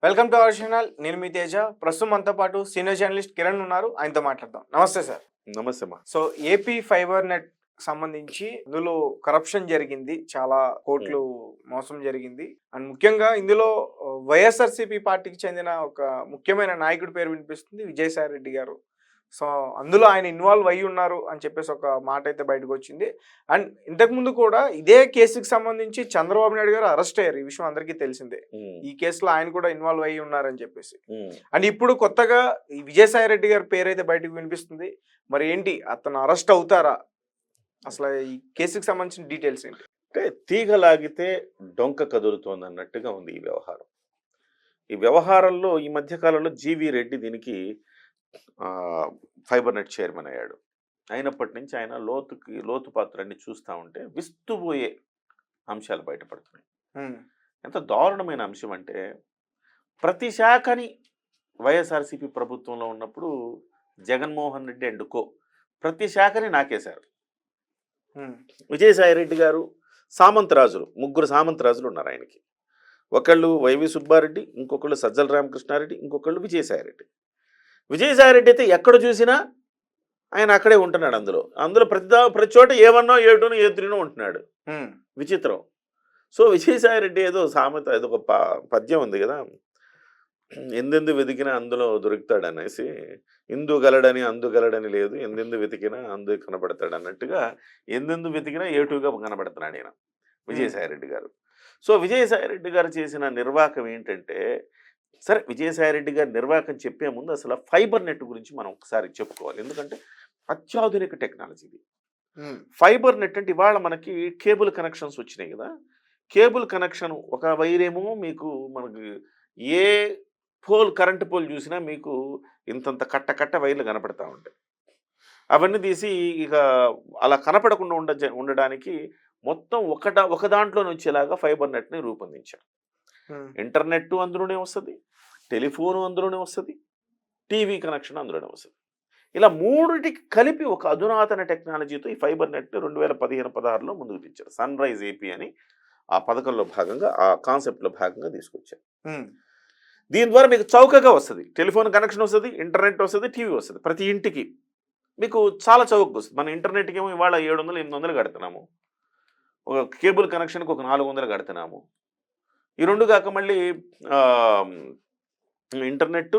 Welcome to our channel. నేను మీ తేజ. ప్రస్తుతం మనతో పాటు సీనియర్ జర్నలిస్ట్ కిరణ్ ఉన్నారు. ఆయనతో మాట్లాడదాం. నమస్తే సార్. నమస్తే అమ్మా. సో ఏపీ ఫైబర్ నెట్ సంబంధించి ఇందులో కరప్షన్ జరిగింది, చాలా కోట్లు మోసం జరిగింది. అండ్ ముఖ్యంగా ఇందులో వైఎస్ఆర్సీపీ పార్టీకి చెందిన ఒక ముఖ్యమైన నాయకుడి పేరు వినిపిస్తుంది, విజయసాయి రెడ్డి గారు. సో అందులో ఆయన ఇన్వాల్వ్ అయ్యి ఉన్నారు అని చెప్పేసి ఒక మాట అయితే బయటకు వచ్చింది. అండ్ ఇంతకుముందు కూడా ఇదే కేసుకి సంబంధించి చంద్రబాబు నాయుడు గారు అరెస్ట్ అయ్యారు. ఈ విషయం అందరికీ తెలిసిందే. ఈ కేసులో ఆయన కూడా ఇన్వాల్వ్ అయ్యి ఉన్నారని చెప్పేసి. అండ్ ఇప్పుడు కొత్తగా ఈ విజయసాయి రెడ్డి గారి పేరు అయితే బయటకు వినిపిస్తుంది. మరి ఏంటి, అతను అరెస్ట్ అవుతారా? అసలు ఈ కేసుకి సంబంధించిన డీటెయిల్స్ ఏంటి? అంటే తీగలాగితే డొంక కదులుతోంది అన్నట్టుగా ఉంది ఈ వ్యవహారం. ఈ వ్యవహారంలో ఈ మధ్యకాలంలో జీవీ రెడ్డి దీనికి ఫైబర్ నెట్ చైర్మన్ అయ్యాడు. అయినప్పటి నుంచి ఆయన లోతుపాత్రన్ని చూస్తూ ఉంటే విస్తుపోయే అంశాలు బయటపడుతున్నాయి. ఎంత దారుణమైన అంశం అంటే, ప్రతి శాఖని వైఎస్ఆర్సీపీ ప్రభుత్వంలో ఉన్నప్పుడు జగన్మోహన్ రెడ్డి అండ్ కో ప్రతి శాఖని నాకేశారు. విజయసాయి రెడ్డి గారు సామంతరాజులు, ముగ్గురు సామంతరాజులు ఉన్నారు ఆయనకి. ఒకళ్ళు వైవి సుబ్బారెడ్డి, ఇంకొకళ్ళు సజ్జల రామకృష్ణారెడ్డి, ఇంకొకళ్ళు విజయసాయిరెడ్డి. విజయసాయిరెడ్డి అయితే ఎక్కడ చూసినా ఆయన అక్కడే ఉంటున్నాడు. అందులో ప్రతి చోట ఏమన్నా ఏటోనో ఏతునో ఉంటున్నాడు. విచిత్రం. సో విజయసాయిరెడ్డి ఏదో సామెత, ఏదో ఒక పద్యం ఉంది కదా, ఎందెందు వెతికినా అందులో దొరుకుతాడు అనేసి, ఇందు గలడని అందు గలడని లేదు, ఎందెందు వెతికినా అందు కనబడతాడు అన్నట్టుగా ఎందెందు వెతికినా ఏటుగా కనబడుతున్నాడు ఆయన విజయసాయిరెడ్డి గారు. సో విజయసాయిరెడ్డి గారు చేసిన నిర్వాహకం ఏంటంటే, సరే విజయసాయిరెడ్డి గారి నిర్వాహకం చెప్పే ముందు అసలు ఫైబర్ నెట్ గురించి మనం ఒకసారి చెప్పుకోవాలి. ఎందుకంటే అత్యాధునిక టెక్నాలజీ ఇది. ఫైబర్ నెట్ అంటే ఇవాళ మనకి కేబుల్ కనెక్షన్స్ వచ్చినాయి కదా, కేబుల్ కనెక్షన్ ఒక వైరేమో మీకు మనకి ఏ కరెంటు పోల్ చూసినా మీకు ఇంతంత కట్ట వైర్లు కనపడతా ఉంటాయి. అవన్నీ తీసి ఇక అలా కనపడకుండా ఉండడానికి మొత్తం ఒక దాంట్లోనే వచ్చేలాగా ఫైబర్ నెట్ని రూపొందించారు. ఇంటర్నెట్ అందులోనే వస్తుంది, టెలిఫోను అందులోనే వస్తుంది, టీవీ కనెక్షన్ అందులోనే వస్తుంది. ఇలా మూడిటికి కలిపి ఒక అధునాతన టెక్నాలజీతో ఈ ఫైబర్ నెట్ 2015-16లో ముందుకు తెచ్చారు. సన్ రైజ్ ఏపీ అని ఆ పథకంలో భాగంగా, ఆ కాన్సెప్ట్లో భాగంగా తీసుకొచ్చారు. దీని ద్వారా మీకు చౌకగా వస్తుంది, టెలిఫోన్ కనెక్షన్ వస్తుంది, ఇంటర్నెట్ వస్తుంది, టీవీ వస్తుంది. ప్రతి ఇంటికి మీకు చాలా చౌకగా వస్తుంది. మన ఇంటర్నెట్కి ఏమో ఇవాళ 700-800 కడుతున్నాము, ఒక కేబుల్ కనెక్షన్కి ఒక 400 కడుతున్నాము. ఈ రెండు కాక మళ్ళీ ఇంటర్నెట్,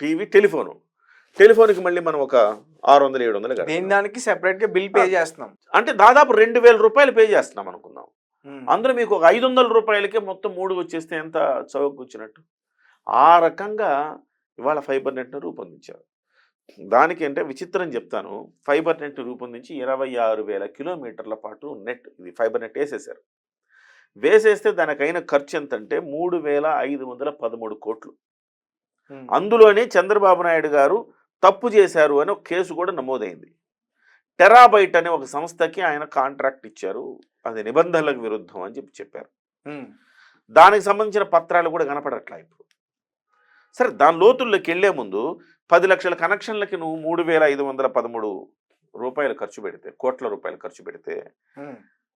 టీవీ, టెలిఫోన్కి మళ్ళీ మనం ఒక 600-700 దానికి సెపరేట్గా బిల్ పే చేస్తున్నాం. అంటే దాదాపు 2000 రూపాయలు పే చేస్తున్నాం అనుకుందాం. అందులో మీకు ఒక 500 రూపాయలకే మొత్తం 3 వచ్చేస్తే ఎంత చౌకగా వచ్చినట్టు. ఆ రకంగా ఇవాళ ఫైబర్ నెట్ను రూపొందించారు. దానికి అంటే విచిత్రం చెప్తాను, ఫైబర్ నెట్ రూపొందించి 26,000 కిలోమీటర్ల పాటు నెట్, ఇది ఫైబర్ నెట్ వేసేసారు. వేసేస్తే దానికైన ఖర్చు ఎంతంటే 3,513 కోట్లు. అందులోనే చంద్రబాబు నాయుడు గారు తప్పు చేశారు అని ఒక కేసు కూడా నమోదైంది. టెరాబైట్ అనే ఒక సంస్థకి ఆయన కాంట్రాక్ట్ ఇచ్చారు, అది నిబంధనలకు విరుద్ధం అని చెప్పారు. దానికి సంబంధించిన పత్రాలు కూడా కనపడట్లా ఇప్పుడు. సరే, దాని లోతుల్లోకి వెళ్లే ముందు 10 లక్షల కనెక్షన్లకి నువ్వు 3,513 రూపాయలు ఖర్చు పెడితే, కోట్ల రూపాయలు ఖర్చు పెడితే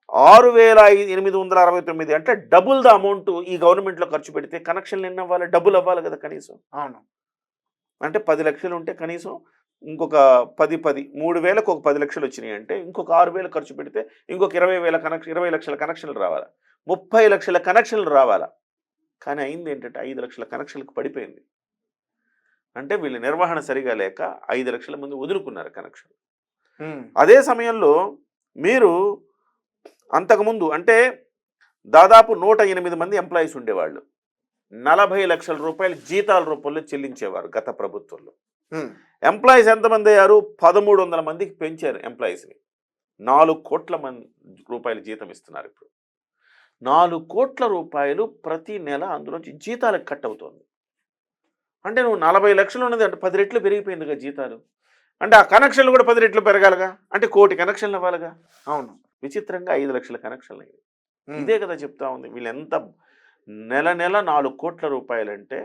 6,869 అంటే డబుల్ ద అమౌంట్ ఈ గవర్నమెంట్లో ఖర్చు పెడితే కనెక్షన్లు ఎన్ని అవ్వాలి? డబుల్ అవ్వాలి కదా కనీసం. అవును. అంటే 10 లక్షలు ఉంటే కనీసం ఇంకొక 3,000కు ఒక 10 లక్షలు వచ్చినాయి అంటే ఇంకొక 6,000 ఖర్చు పెడితే ఇంకొక 20 లక్షల కనెక్షన్లు రావాలా, 30 లక్షల కనెక్షన్లు రావాలా. కానీ అయింది ఏంటంటే 5 లక్షల కనెక్షన్లకు పడిపోయింది. అంటే వీళ్ళ నిర్వహణ సరిగా లేక 5 లక్షల మంది వదులుకున్నారు కనెక్షన్. అదే సమయంలో మీరు అంతకుముందు అంటే దాదాపు 108 మంది ఎంప్లాయీస్ ఉండేవాళ్ళు, 40 లక్షల రూపాయలు జీతాల రూపంలో చెల్లించేవారు గత ప్రభుత్వంలో. ఎంప్లాయీస్ ఎంతమంది అయ్యారు? 1,300 మందికి పెంచారు ఎంప్లాయీస్ని. 4 కోట్ల రూపాయలు జీతం ఇస్తున్నారు ఇప్పుడు. 4 కోట్ల రూపాయలు ప్రతి నెల అందులోంచి జీతాలకు కట్ అవుతుంది. అంటే నువ్వు 40 లక్షలు ఉన్నది అంటే 10 రెట్లు పెరిగిపోయిందిగా జీతాలు. అంటే ఆ కనెక్షన్లు కూడా 10 రెట్లు పెరగాలిగా, అంటే 1 కోటి కనెక్షన్లు అవ్వాలిగా. అవును. విచిత్రంగా 5 లక్షల కనెక్షన్లు అయ్యాయి. ఇదే కదా చెప్తా ఉంది. వీళ్ళు ఎంత నెల 4 కోట్ల రూపాయలు అంటే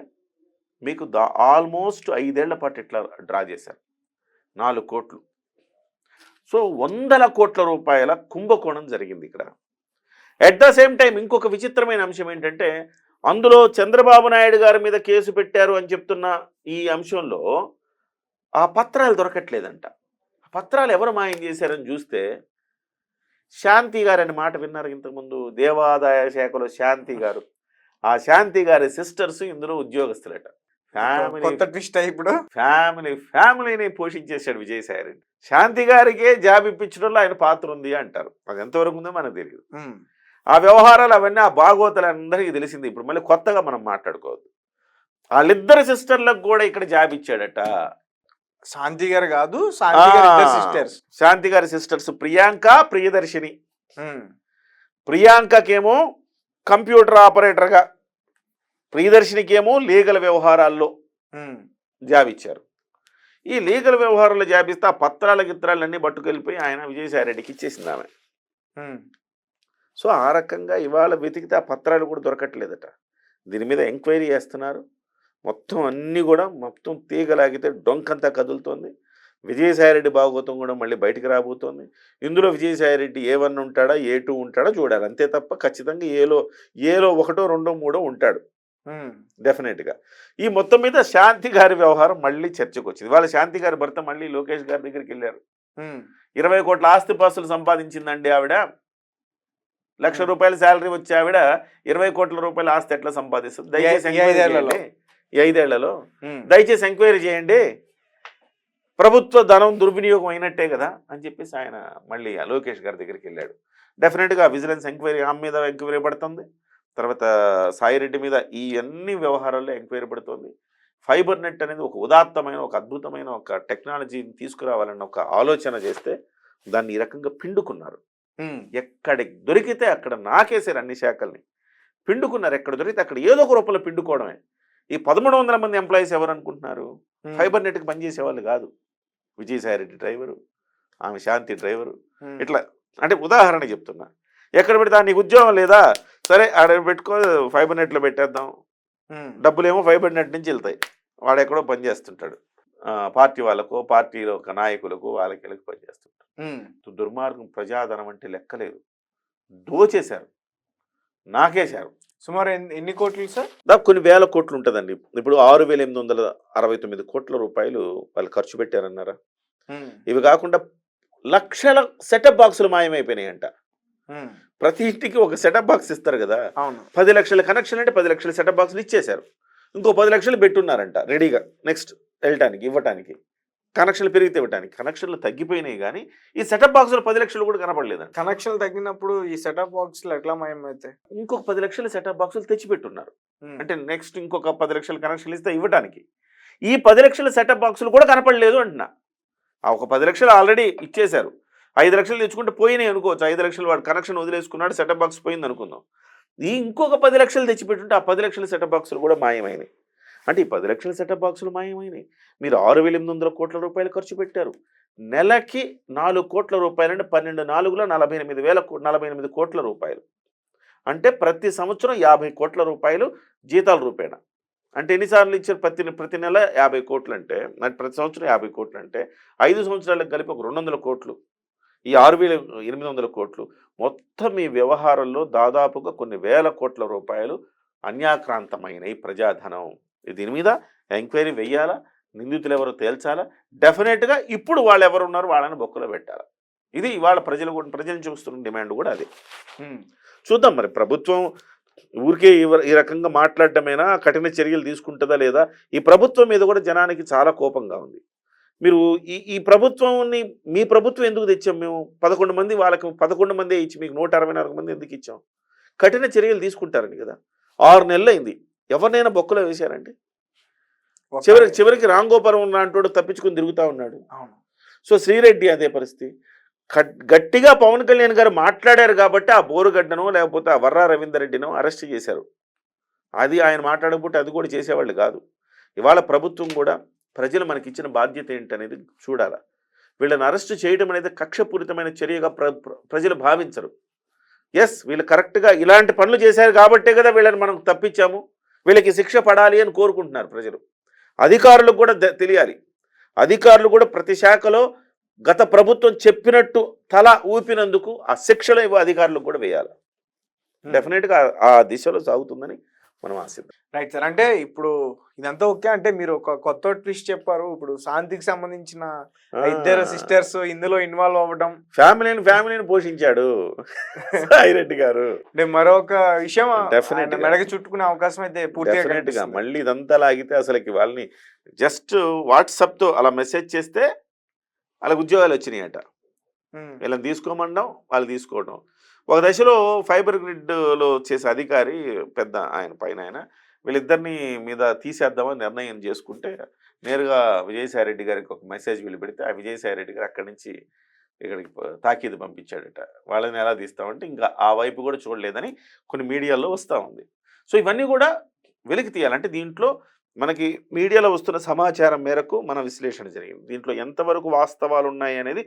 మీకు ఆల్మోస్ట్ 5 ఏళ్ల పాటు ఇట్లా డ్రా చేశారు 4 కోట్లు. సో 100 కోట్ల రూపాయల కుంభకోణం జరిగింది ఇక్కడ. ఎట్ ద సేమ్ టైం ఇంకొక విచిత్రమైన అంశం ఏంటంటే అందులో చంద్రబాబు నాయుడు గారి మీద కేసు పెట్టారు అని చెప్తున్న ఈ అంశంలో ఆ పత్రాలు దొరకట్లేదంట. ఆ పత్రాలు ఎవరు మాయం చేశారని చూస్తే శాంతి గారు అనే మాట విన్నారు ఇంతకుముందు, దేవాదాయ శాఖలో శాంతి గారు. ఆ శాంతి గారి సిస్టర్స్ ఇందులో ఉద్యోగస్తులట. కొత్త ట్విస్ట్ ఇప్పుడు ఫ్యామిలీని పోషించేశాడు విజయసాయి రెడ్డి. శాంతి గారికే జాబ్ ఇప్పించడంలో ఆయన పాత్ర ఉంది అంటారు. అది ఎంతవరకు ఉందో మనకు తెలియదు. ఆ వ్యవహారాలు అవన్నీ ఆ భాగవతాలు అందరికీ తెలిసింది. ఇప్పుడు మళ్ళీ కొత్తగా మనం మాట్లాడుకోవద్దు. వాళ్ళిద్దరు సిస్టర్లకు కూడా ఇక్కడ జాబ్ ఇచ్చాడట. శాంతి గారు కాదు, శాంతి గారి సిస్టర్స్. శాంతి గారి సిస్టర్స్ ప్రియాంక, ప్రియదర్శిని. ప్రియాంకకేమో కంప్యూటర్ ఆపరేటర్గా, ప్రియదర్శినికేమో లీగల్ వ్యవహారాల్లో జాబ్ ఇచ్చారు. ఈ లీగల్ వ్యవహారాల్లో జాబ్ ఇస్తే ఆ పత్రాల గిత్రాలన్నీ పట్టుకెళ్ళిపోయి ఆయన విజయసాయి రెడ్డికి ఇచ్చేసింది ఆమె. సో ఆ రకంగా ఇవాళ వెతికితే ఆ పత్రాలు కూడా దొరకట్లేదట. దీని మీద ఎంక్వైరీ చేస్తున్నారు. మొత్తం అన్నీ కూడా మొత్తం తీగలాగితే డొంకంతా కదులుతోంది. విజయసాయిరెడ్డి భాగవతం కూడా మళ్ళీ బయటికి రాబోతోంది. ఇందులో విజయసాయిరెడ్డి A1 ఉంటాడా, A2 ఉంటాడా చూడాలి. అంతే తప్ప ఖచ్చితంగా ఏలో 1, 2, 3 ఉంటాడు డెఫినెట్గా. ఈ మొత్తం మీద శాంతి గారి వ్యవహారం మళ్ళీ చర్చకు వచ్చింది. వాళ్ళ శాంతి గారి భర్త మళ్ళీ లోకేష్ గారి దగ్గరికి వెళ్ళారు. 20 కోట్ల ఆస్తిపాస్తులు సంపాదించిందండి ఆవిడ. ₹1,00,000 శాలరీ వచ్చి ఆవిడ 20 కోట్ల రూపాయల ఆస్తి ఎట్లా సంపాదిస్తుంది? దయచేసి ఈ 5 ఏళ్లలో దయచేసి ఎంక్వైరీ చేయండి, ప్రభుత్వ ధనం దుర్వినియోగం అయినట్టే కదా అని చెప్పేసి ఆయన మళ్ళీ లోకేష్ గారి దగ్గరికి వెళ్ళాడు. డెఫినెట్గా విజిలెన్స్ ఎంక్వైరీ ఆమె మీద ఎంక్వైరీ పడుతుంది. తర్వాత సాయిరెడ్డి మీద ఈ అన్ని వ్యవహారాల్లో ఎంక్వైరీ పడుతుంది. ఫైబర్ నెట్ అనేది ఒక ఉదాత్తమైన, ఒక అద్భుతమైన ఒక టెక్నాలజీని తీసుకురావాలన్న ఒక ఆలోచన చేస్తే దాన్ని ఈ రకంగా పిండుకున్నారు. ఎక్కడికి దొరికితే అక్కడ నాకేసారు. అన్ని శాఖల్ని పిండుకున్నారు. ఎక్కడ దొరికితే అక్కడ ఏదో ఒక రూపంలో పిండుకోవడమే. ఈ 1,300 మంది ఎంప్లాయీస్ ఎవరు అనుకుంటున్నారు? ఫైబర్ నెట్కి పనిచేసే వాళ్ళు కాదు. విజయసాయిరెడ్డి డ్రైవరు, ఆమె శాంతి డ్రైవరు. ఇట్లా అంటే ఉదాహరణ చెప్తున్నా. ఎక్కడ పెడితే నీకు ఉద్యోగం లేదా, సరే ఆడ పెట్టుకో, ఫైబర్ నెట్లో పెట్టేద్దాం, డబ్బులేమో ఫైబర్ నెట్ నుంచి వెళ్తాయి. వాడెక్కడో పనిచేస్తుంటాడు. పార్టీ వాళ్ళకో, పార్టీలో ఒక నాయకులకు, వాళ్ళకి పనిచేస్తుంటాడు. దుర్మార్గం. ప్రజాధనం అంటే లెక్కలేదు. దోచేశారు, నాకేశారు. సుమారు ఎన్ని కోట్లు సార్? దాదాపు కొన్ని వేల కోట్లు ఉంటుందండి. ఇప్పుడు 6,869 కోట్ల రూపాయలు వాళ్ళు ఖర్చు పెట్టారన్నారా. ఇవి కాకుండా లక్షల సెటప్ బాక్సులు మాయమైపోయినాయంట. ప్రతి ఇంటికి ఒక సెటప్ బాక్స్ ఇస్తారు కదా, 10 లక్షల కనెక్షన్ అంటే 10 లక్షల సెటప్ బాక్సులు ఇచ్చేశారు. ఇంకో 10 లక్షలు పెట్టున్నారంట రెడీగా నెక్స్ట్ వెళ్ళటానికి, ఇవ్వటానికి, కనెక్షన్లు పెరిగితే ఇవ్వటానికి. కనెక్షన్లు తగ్గిపోయినాయి కానీ ఈ సెటప్ బాక్సులు 10 లక్షలు కూడా కనపడలేదండి. కనెక్షన్లు తగ్గినప్పుడు ఈ సెటప్ బాక్సులు ఎట్లా మాయమైతాయి? ఇంకొక 10 లక్షల సెటప్ బాక్సులు తెచ్చిపెట్టున్నారు. అంటే నెక్స్ట్ ఇంకొక 10 లక్షల కనెక్షన్లు ఇస్తే ఇవ్వటానికి. ఈ 10 లక్షల సెటప్ బాక్సులు కూడా కనపడలేదు అంటున్నా. ఆ ఒక 10 లక్షలు ఆల్రెడీ ఇచ్చేశారు. 5 లక్షలు తెచ్చుకుంటే పోయినాయి అనుకోవచ్చు. 5 లక్షలు వాడు కనెక్షన్ వదిలేసుకున్నాడు, సెటప్ బాక్స్ పోయింది అనుకుందాం. ఈ ఇంకొక 10 లక్షలు తెచ్చిపెట్టుంటే ఆ 10 లక్షల సెటప్ బాక్సులు కూడా మాయమైనాయి. అంటే ఈ 10 లక్షల సెటప్ బాక్సులు మాయమైనాయి. మీరు 6,800 కోట్ల రూపాయలు ఖర్చు పెట్టారు. నెలకి 4 కోట్ల రూపాయలు అంటే 12/4 48 కోట్ల రూపాయలు. అంటే ప్రతి సంవత్సరం 50 కోట్ల రూపాయలు జీతాల రూపేణ. అంటే ఎన్నిసార్లు ఇచ్చారు? ప్రతి నెల 50 కోట్లు అంటే, ప్రతి సంవత్సరం 50 కోట్లు అంటే 5 సంవత్సరాలకు కలిపి ఒక 200 కోట్లు. ఈ 6,800 కోట్లు మొత్తం ఈ వ్యవహారంలో దాదాపుగా కొన్ని వేల కోట్ల రూపాయలు అన్యాక్రాంతమైన ప్రజాధనం. దీని మీద ఎంక్వైరీ వెయ్యాలా, నిందితులు ఎవరో తేల్చాలా. డెఫినెట్గా ఇప్పుడు వాళ్ళు ఎవరు ఉన్నారు వాళ్ళని బొక్కలో పెట్టాలా. ఇది ఇవాళ ప్రజలు చూస్తున్న డిమాండ్ కూడా అదే. చూద్దాం మరి ప్రభుత్వం ఊరికే ఈ రకంగా మాట్లాడటమేనా, కఠిన చర్యలు తీసుకుంటుందా లేదా? ఈ ప్రభుత్వం మీద కూడా జనానికి చాలా కోపంగా ఉంది. మీరు ఈ ప్రభుత్వాన్ని, మీ ప్రభుత్వం ఎందుకు తెచ్చాం మేము? 11 మంది, వాళ్ళకి 11 మందే ఇచ్చి మీకు 164 మంది ఎందుకు ఇచ్చాం? కఠిన చర్యలు తీసుకుంటారని కదా. 6 నెలలు అయింది. ఎవరినైనా బొక్కలో వేశారండి? చివరికి రాంగోపురం లాంటి తప్పించుకొని తిరుగుతూ ఉన్నాడు. సో శ్రీరెడ్డి అదే పరిస్థితి. గట్టిగా పవన్ కళ్యాణ్ గారు మాట్లాడారు కాబట్టి ఆ బోరుగడ్డనో లేకపోతే ఆ వర్రా రవీందర్ రెడ్డినో అరెస్ట్ చేశారు. అది ఆయన మాట్లాడకపోతే అది కూడా చేసేవాళ్ళు కాదు. ఇవాళ ప్రభుత్వం కూడా ప్రజలు మనకి ఇచ్చిన బాధ్యత ఏంటనేది చూడాలి. వీళ్ళని అరెస్ట్ చేయడం అనేది కక్షపూరితమైన చర్యగా ప్రజలు భావించరు. ఎస్, వీళ్ళు కరెక్ట్గా ఇలాంటి పనులు చేశారు కాబట్టే కదా వీళ్ళని మనం తప్పించాము, వీళ్ళకి శిక్ష పడాలి అని కోరుకుంటున్నారు ప్రజలు. అధికారులకు కూడా తెలియాలి. అధికారులు కూడా ప్రతి శాఖలో గత ప్రభుత్వం చెప్పినట్టు తల ఊపినందుకు ఆ శిక్షలు అధికారులకు కూడా వేయాలి. డెఫినెట్గా ఆ దిశలో సాగుతుందని మనం ఆశిద్దాం. Right sir. అంటే ఇప్పుడు ఇదంతా ఓకే. అంటే మీరు ఒక కొత్త ట్విస్ట్ చెప్పారు. ఇప్పుడు శాంతికి సంబంధించిన ఇద్దరు సిస్టర్స్ ఇందులో ఇన్వాల్వ్ అవ్వడం, ఫ్యామిలీని పోషించాడు సాయిరెడ్డి గారు. అంటే మరొక విషయం Definitely ఆయన గా. మెడకి చుట్టుకునే అవకాశం అయితే పూర్తిగా డెఫినెట్ గా కనిపిస్తుంది. మళ్ళీ ఇదంతా లాగితే అసలుకి వాళ్ళని జస్ట్ వాట్సాప్ తో అలా మెసేజ్ చేస్తే వాళ్ళకి ఉద్యోగాలు వచ్చినాయట. ఉమ్, వీళ్ళని తీసుకోమనడం, వాళ్ళు తీసుకోవడం. ఒక దశలో ఫైబర్ గ్రిడ్లో చేసే అధికారి పెద్ద ఆయన పైన ఆయన వీళ్ళిద్దరిని మీద తీసేద్దామని నిర్ణయం చేసుకుంటే నేరుగా విజయసాయిరెడ్డి గారికి ఒక మెసేజ్ వీళ్ళు పెడితే ఆ విజయసాయిరెడ్డి గారు అక్కడి నుంచి ఇక్కడికి తాకీదు పంపించాడట. వాళ్ళని ఎలా తీస్తామంటే ఇంకా ఆ వైపు కూడా చూడలేదని కొన్ని మీడియాలో వస్తూ ఉంది. సో ఇవన్నీ కూడా వెలికి తీయాలంటే దీంట్లో మనకి మీడియాలో వస్తున్న సమాచారం మేరకు మన విశ్లేషణ జరిగింది. దీంట్లో ఎంతవరకు వాస్తవాలు ఉన్నాయి అనేది